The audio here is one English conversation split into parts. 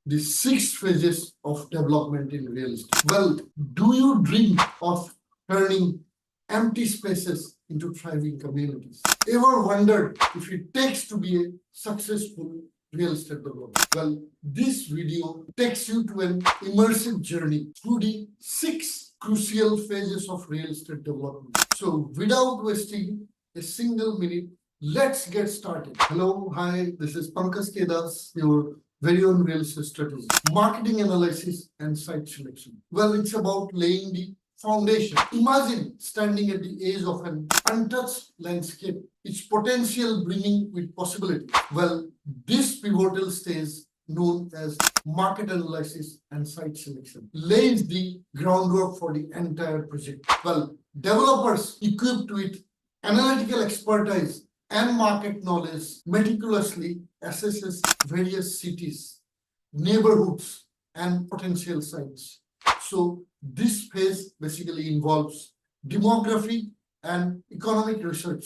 the 6 phases of development in real estate. Well, do you dream of turning empty spaces into thriving communities? Ever wondered if it takes to be a successful real estate developer? Well, this video takes you to an immersive journey through the 6 crucial phases of real estate development. So without wasting a single minute, let's get started. Hello, hi, this is Pankaj K, your very own real estate strategy, marketing analysis and site selection. Well, it's about laying the foundation. Imagine standing at the edge of an untouched landscape, its potential brimming with possibility. Well, this pivotal stage, known as market analysis and site selection, lays the groundwork for the entire project. Well, developers equipped with analytical expertise and market knowledge meticulously assesses various cities, neighborhoods, and potential sites. So this phase basically involves demography and economic research.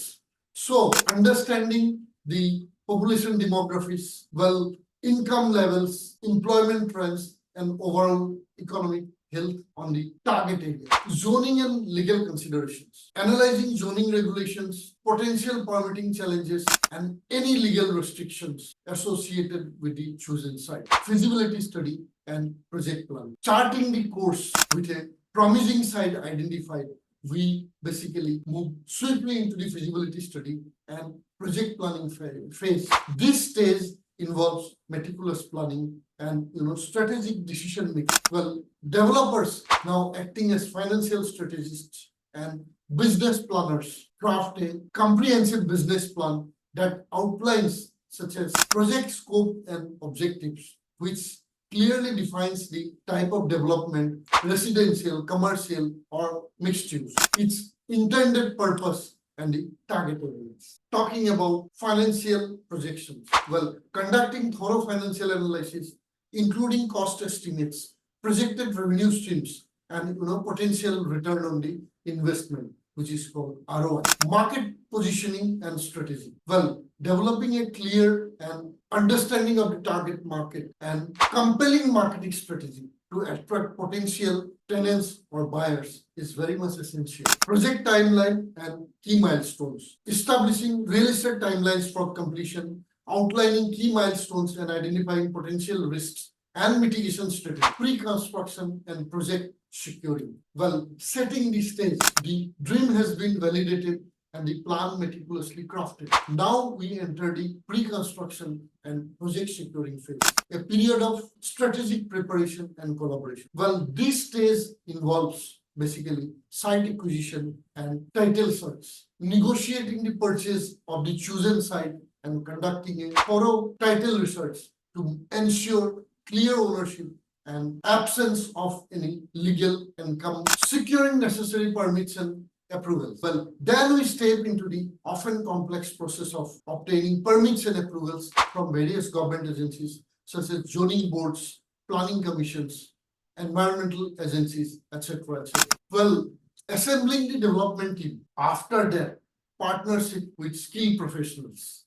So understanding the population demographics, well, income levels, employment trends, and overall economic health on the target area. Zoning and legal considerations. Analyzing zoning regulations, potential permitting challenges, and any legal restrictions associated with the chosen site. Feasibility study and project plan. Charting the course with a promising site identified, we basically move swiftly into the feasibility study and project planning phase. This stage involves meticulous planning and strategic decision making. Well, developers now acting as financial strategists and business planners craft a comprehensive business plan that outlines such as project scope and objectives, which clearly defines the type of development, residential, commercial, or mixed use, its intended purpose, and the target audience. Talking about financial projections. Well, conducting thorough financial analysis, including cost estimates, projected revenue streams, and potential return on the investment, which is called ROI. Market positioning and strategy. Well, developing a clear and understanding of the target market and compelling marketing strategy to attract potential tenants or buyers is very much essential. Project timeline and key milestones. Establishing realistic timelines for completion, outlining key milestones and identifying potential risks and mitigation strategy. Pre-construction and project securing. Well, setting the stage. The dream has been validated and the plan meticulously crafted. Now we enter the pre-construction and project securing phase, a period of strategic preparation and collaboration. Well, this stage involves basically site acquisition and title search, negotiating the purchase of the chosen site and conducting a thorough title research to ensure clear ownership and absence of any legal income, securing necessary permits and approvals. Well, then we step into the often complex process of obtaining permits and approvals from various government agencies such as zoning boards, planning commissions, environmental agencies, etc., etc. Well, assembling the development team. After that, partnership with skilled professionals,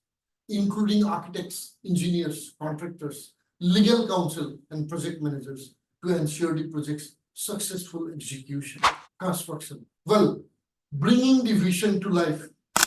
including architects, engineers, contractors, legal counsel, and project managers to ensure the project's successful execution. Construction. Well, bringing the vision to life.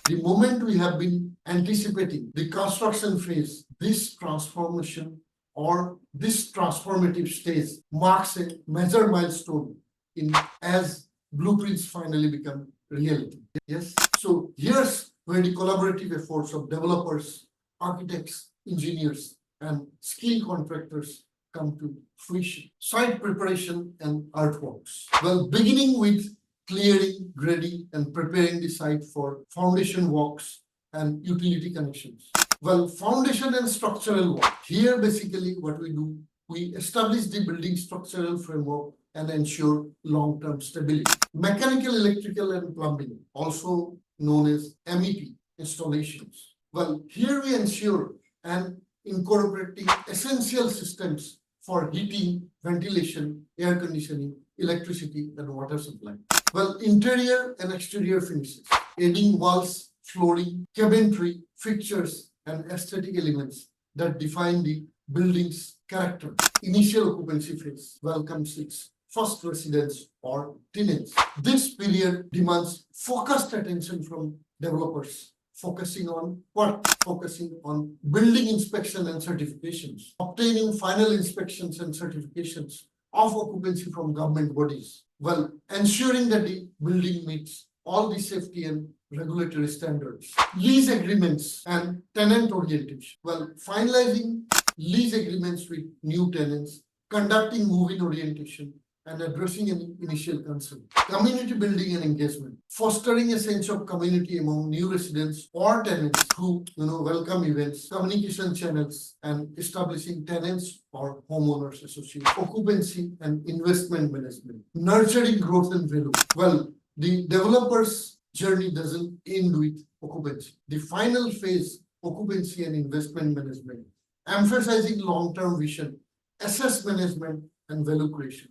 The moment we have been anticipating, the construction phase, this transformation or this transformative stage marks a major milestone in as blueprints finally become reality. Yes. So here's where the collaborative efforts of developers, architects, engineers, and skilled contractors come to fruition. Site preparation and earthworks. Well, beginning with clearing, grading, and preparing the site for foundation works and utility connections. Well, foundation and structural work. Here, basically, what we do, we establish the building structural framework and ensure long-term stability. Mechanical, electrical, and plumbing, also known as MEP installations. Well, here we ensure and incorporating essential systems for heating, ventilation, air conditioning, electricity, and water supply. Well, interior and exterior finishes, adding walls, flooring, cabinetry, fixtures, and aesthetic elements that define the building's character. Initial occupancy phase welcomes its first residents or tenants. This period demands focused attention from developers, focusing on what? Focusing on building inspection and certifications, obtaining final inspections and certifications of occupancy from government bodies, well, ensuring that the building meets all the safety and regulatory standards. Lease agreements and tenant orientation. Well, finalizing lease agreements with new tenants, conducting move-in orientation, and addressing an initial concern. Community building and engagement, fostering a sense of community among new residents or tenants through welcome events, communication channels, and establishing tenants or homeowners association. Occupancy and investment management, nurturing growth and value. Well, the developer's journey doesn't end with occupancy. The final phase, occupancy and investment management, emphasizing long-term vision, asset management, and value creation.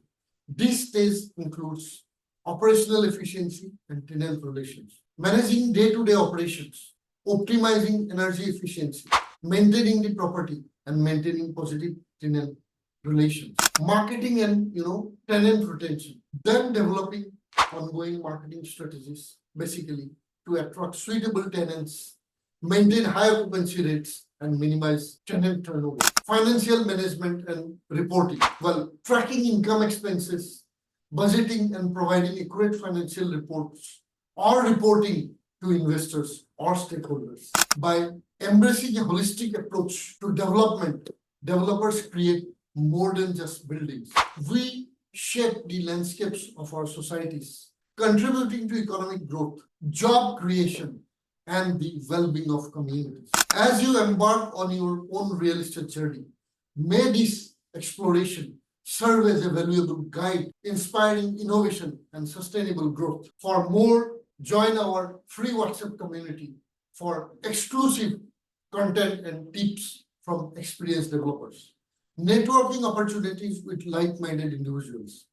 This stage includes operational efficiency and tenant relations, managing day-to-day operations, optimizing energy efficiency, maintaining the property, and maintaining positive tenant relations, marketing and tenant retention, then developing ongoing marketing strategies, basically to attract suitable tenants, maintain high occupancy rates, and minimize tenant turnover. Financial management and reporting. Well, tracking income expenses, budgeting and providing accurate financial reports or reporting to investors or stakeholders. By embracing a holistic approach to development, developers create more than just buildings. We shape the landscapes of our societies, contributing to economic growth, job creation, and the well-being of communities. As you embark on your own real estate journey, may this exploration serve as a valuable guide, inspiring innovation and sustainable growth. For more, join our free WhatsApp community for exclusive content and tips from experienced developers, networking opportunities with like-minded individuals,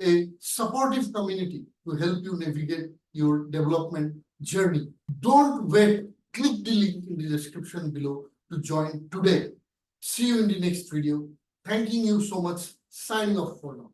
a supportive community to help you navigate your development journey. Don't wait. Click the link in the description below to join today. See you in the next video. Thanking you so much. Signing off for now.